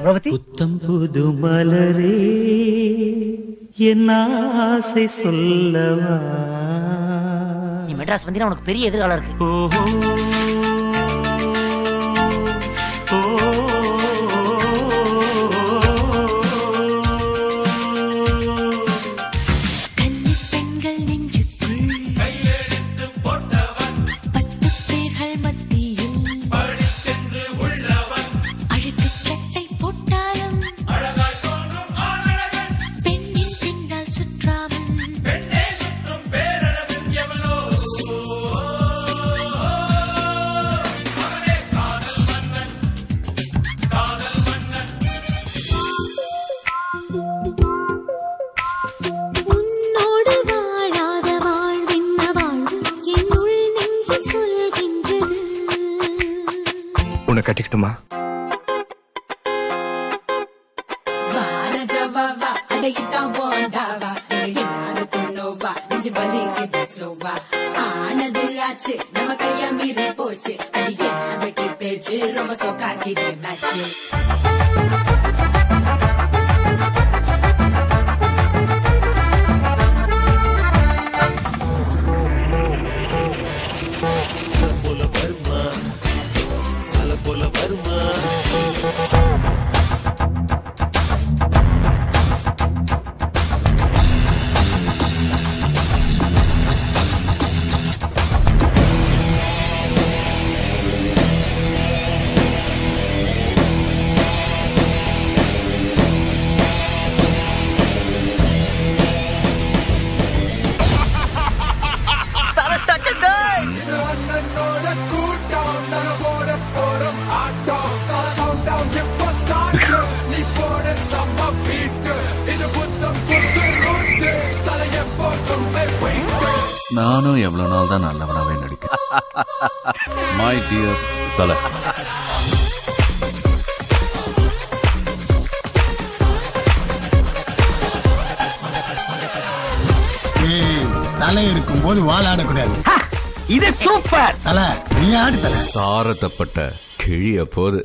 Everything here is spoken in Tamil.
புத்தம் புது மலரே என் ஆசை சொல்லவா. நீ மெட்ராஸ் வந்தீங்கன்னா உனக்கு பெரிய எதிர்காலம் இருக்கு. உன்னை கட்டிக்கிட்டுமா? ஆனது ஆச்சு நம்ம கையா மீறி போச்சு. அது ஏன் வெட்டி பேச்சு ரொம்ப சோக்காக்கிது மேட்ச்சு. நானும் எவ்வளவு நாள் தான் நல்லவனாவே நடிக்க. மை டியர் தலை. தலை இருக்கும் போது வாழாடக்கூடாது. இது சூப்பர். தலை நீ ஆடு தலை. சாரத்தப்பட்ட கிழிய போது